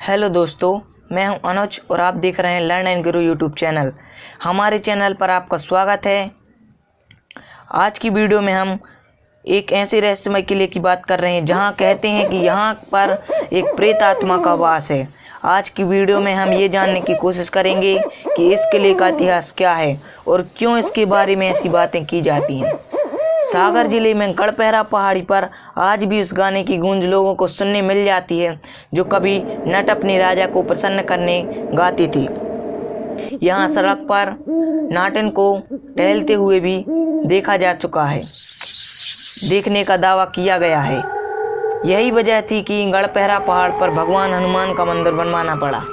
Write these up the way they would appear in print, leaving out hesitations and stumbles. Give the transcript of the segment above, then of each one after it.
Hello दोस्तों, मैं हूं अनुज और आप देख रहे हैं learn and grow YouTube channel. हमारे चैनल पर आपका स्वागत है। आज की वीडियो में हम एक ऐसे रहस्यमय किले की बात कर रहे हैं जहां कहते हैं कि यहां पर एक प्रेत आत्मा का वास है। आज की वीडियो में हम ये जानने की कोशिश करेंगे कि इस किले का इतिहास क्या है और क्यों इसके बारे में ऐसी बातें की जाती हैं। सागर जिले में गढ़पहरा पहाड़ी पर आज भी उस गाने की गूंज लोगों को सुनने मिल जाती है जो कभी नट अपने राजा को प्रसन्न करने गाती थी। यहाँ सड़क पर नाटन को टहलते हुए भी देखा जा चुका है, देखने का दावा किया गया है। यही वजह थी कि गढ़पहरा पहाड़ पर भगवान हनुमान का मंदिर बनवाना पड़ा।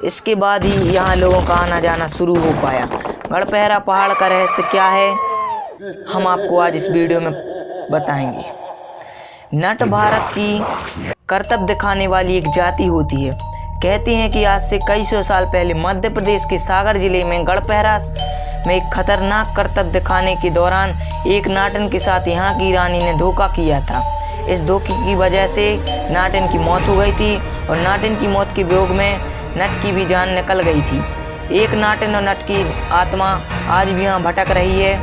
इसके बाद ही यहाँ लोगों का आना जाना शुरू हो पाया। गढ़पहरा पहाड़ का रहस्य क्या है, हम आपको आज इस वीडियो में बताएंगे। नट भारत की करतब दिखाने वाली एक जाति होती है। कहते हैं कि आज से कई सौ साल पहले मध्य प्रदेश के सागर जिले में गढ़पहरा में एक खतरनाक करतब दिखाने के दौरान एक नाटन के साथ यहाँ की रानी ने धोखा किया था। इस धोखे की वजह से नाटन की मौत हो गई थी और नाटन की मौत के वियोग में नट की भी जान निकल गई थी। एक नाटन और नट की आत्मा आज भी यहाँ भटक रही है,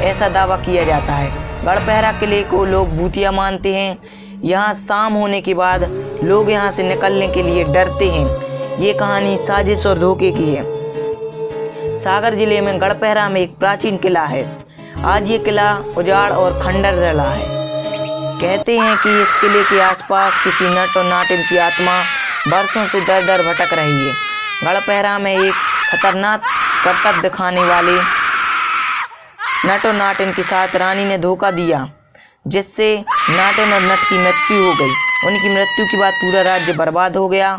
ऐसा दावा किया जाता है। गढ़पहरा किले को लोग भूतिया मानते हैं। यहाँ शाम होने के बाद लोग यहाँ से निकलने के लिए डरते हैं। ये कहानी साजिश और धोखे की है। सागर जिले में गढ़पहरा में एक प्राचीन किला है। आज ये किला उजाड़ और खंडर डला है। कहते हैं कि इस किले के आसपास किसी नट और नाटिन की आत्मा बरसों से दर दर भटक रही है। गढ़पहरा में एक खतरनाक करतब दिखाने वाले नट और नाटिन के साथ रानी ने धोखा दिया, जिससे नाटिन और नट की मृत्यु हो गई। उनकी मृत्यु के बाद पूरा राज्य बर्बाद हो गया।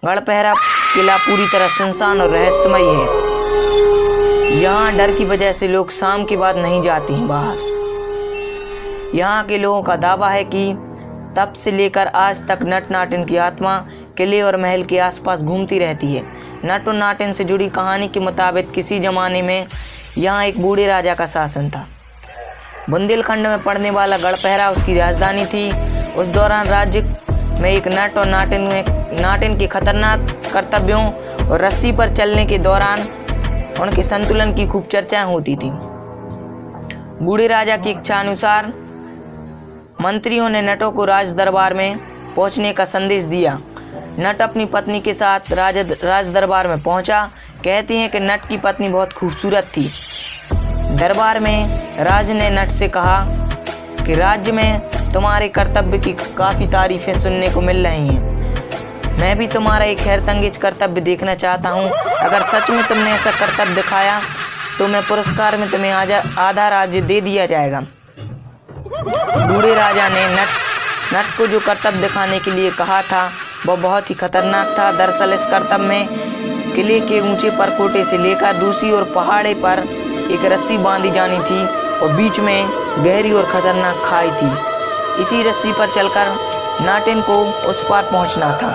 गढ़पहरा किला पूरी तरह सुनसान और रहस्यमय है। यहाँ डर की वजह से लोग शाम के बाद नहीं जाते हैं बाहर। यहाँ के लोगों का दावा है कि तब से लेकर आज तक नट नाटिन की आत्मा किले और महल के आसपास घूमती रहती है। नट और नाटिन से जुड़ी कहानी के मुताबिक किसी जमाने में यहाँ एक बूढ़े राजा का शासन था। बुंदेलखंड में पड़ने वाला गढ़पहरा उसकी राजधानी थी। उस दौरान राज्य में एक नट और नाटिन के खतरनाक कर्तव्यों और रस्सी पर चलने के दौरान उनके संतुलन की खूब चर्चाएं होती थी। बूढ़े राजा की इच्छा अनुसार मंत्रियों ने नटों को राज दरबार में पहुंचने का संदेश दिया। नट अपनी पत्नी के साथ राज दरबार में पहुंचा। कहते हैं कि नट की पत्नी बहुत खूबसूरत थी। दरबार में राज ने नट से कहा कि राज्य में तुम्हारे कर्तव्य की काफ़ी तारीफें सुनने को मिल रही हैं। मैं भी तुम्हारा एक हैरतअंगेज कर्तव्य देखना चाहता हूँ। अगर सच में तुमने ऐसा कर्तव्य दिखाया तो मैं पुरस्कार में तुम्हें आधा राज्य दे दिया जाएगा। बूढ़े राजा ने नट को जो कर्तव्य दिखाने के लिए कहा था वह बहुत ही खतरनाक था। दरअसल इस कर्तव्य में किले के ऊंचे परकोटे से लेकर दूसरी ओर पहाड़े पर एक रस्सी बांधी जानी थी और बीच में गहरी और खतरनाक खाई थी। इसी रस्सी पर चलकर नाटिन को उस पार पहुंचना था।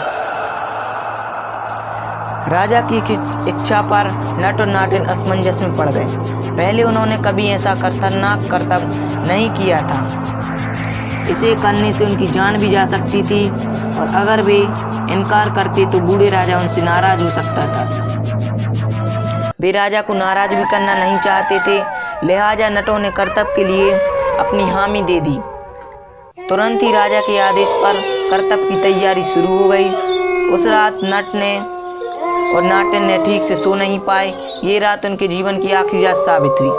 राजा की इच्छा पर नट और नाटिन असमंजस में पड़ गए। पहले उन्होंने कभी ऐसा खतरनाक कर्तव्य नहीं किया था। इसे करने से उनकी जान भी जा सकती थी और अगर वे इनकार करते तो बूढ़े राजा उनसे नाराज हो सकता था। वे राजा को नाराज भी करना नहीं चाहते थे, लिहाजा नटों ने कर्तव्य के लिए अपनी हामी दे दी। तुरंत ही राजा के आदेश पर कर्तव्य की तैयारी शुरू हो गई। उस रात नट ने और नाटिन ने ठीक से सो नहीं पाए। ये रात उनके जीवन की आखिरी रात साबित हुई।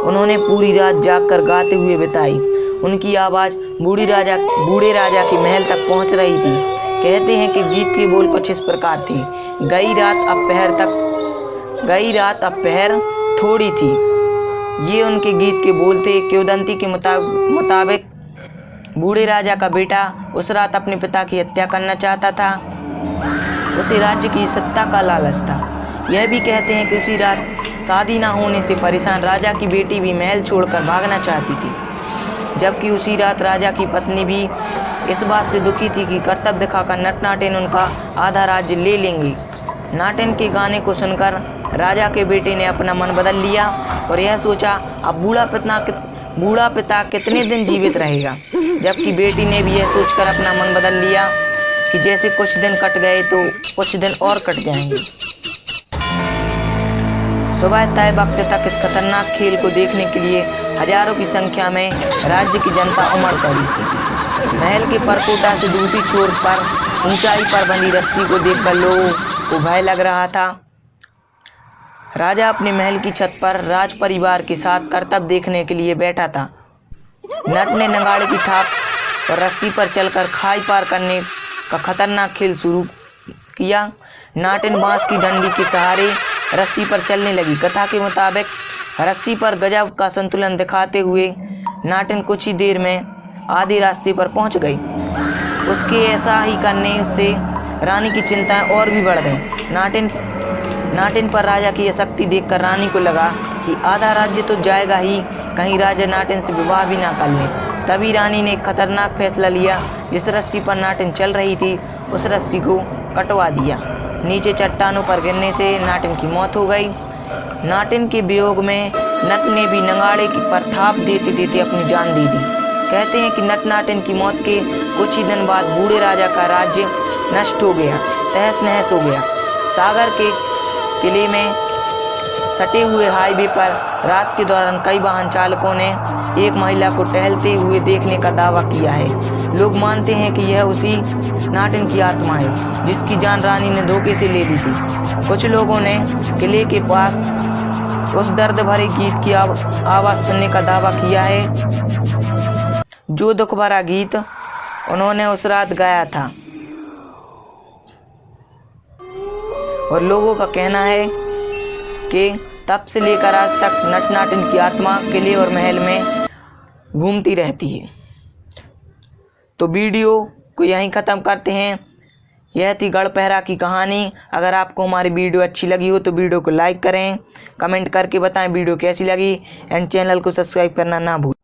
उन्होंने पूरी रात जागकर गाते हुए बिताई। उनकी आवाज़ बूढ़े राजा के महल तक पहुंच रही थी। कहते हैं कि गीत के बोल कुछ इस प्रकार थे। गई रात अब पहर थोड़ी थी। ये उनके गीत के बोल थे। किंवदंती के मुताबिक बूढ़े राजा का बेटा उस रात अपने पिता की हत्या करना चाहता था। उसे राज्य की सत्ता का लालच था। यह भी कहते हैं कि उसी रात शादी ना होने से परेशान राजा की बेटी भी महल छोड़कर भागना चाहती थी, जबकि उसी रात राजा की पत्नी भी इस बात से दुखी थी कि कर्तव्य दिखाकर नट नाटिन उनका आधा राज्य ले लेंगे। नाटिन के गाने को सुनकर राजा के बेटे ने अपना मन बदल लिया और यह सोचा अब बूढ़ा पिता कितने दिन जीवित रहेगा, जबकि बेटी ने भी यह सोचकर अपना मन बदल लिया कि जैसे कुछ दिन कट गए तो कुछ दिन और कट जाएंगे। सुबह तय वक्त तक इस खतरनाक खेल को देखने के लिए हजारों की संख्या में राज्य की जनता उमड़ पड़ी। महल के परकोटा से दूसरी छोर पर ऊंचाई पर बंधी रस्सी को देखकर लोगों को भय लग रहा था। राजा अपने महल की छत पर राज परिवार के साथ करतब देखने के लिए बैठा था। नट ने नगाड़े की थाप और रस्सी पर चलकर खाई पार करने का खतरनाक खेल शुरू किया। नाटिन बांस की डंडी के सहारे रस्सी पर चलने लगी। कथा के मुताबिक रस्सी पर गजब का संतुलन दिखाते हुए नाटिन कुछ ही देर में आधे रास्ते पर पहुंच गई। उसके ऐसा ही करने से रानी की चिंताएं और भी बढ़ गईं। नाटिन पर राजा की यह शक्ति देखकर रानी को लगा कि आधा राज्य तो जाएगा ही, कहीं राजा नाटिन से विवाह भी ना कर ले। तभी रानी ने एक खतरनाक फैसला लिया। जिस रस्सी पर नाटिन चल रही थी उस रस्सी को कटवा दिया। नीचे चट्टानों पर गिरने से नाटिन की मौत हो गई। नाटिन के वियोग में नट ने भी नगाड़े पर थाप देते देते अपनी जान दे दी। कहते हैं कि नट नाटिन की मौत के कुछ ही दिन बाद बूढ़े राजा का राज्य नष्ट हो गया, तहस नहस हो गया। सागर के किले में सटे हुए हाईवे पर रात के दौरान कई वाहन चालकों ने एक महिला को टहलते हुए देखने का दावा किया है। लोग मानते हैं कि यह उसी नाटिन की आत्मा है जिसकी जान रानी ने धोखे से ले ली थी। कुछ लोगों ने किले के पास उस दर्द भरे गीत की आवाज़ सुनने का दावा किया है, जो दुख भरा गीत उन्होंने उस रात गाया था। और लोगों का कहना है कि तब से लेकर आज तक नट नाटिन की आत्मा किले और महल में घूमती रहती है। तो वीडियो को यहीं ख़त्म करते हैं। यह थी गढ़पहरा की कहानी। अगर आपको हमारी वीडियो अच्छी लगी हो तो वीडियो को लाइक करें, कमेंट करके बताएं वीडियो कैसी लगी, एंड चैनल को सब्सक्राइब करना ना भूलें।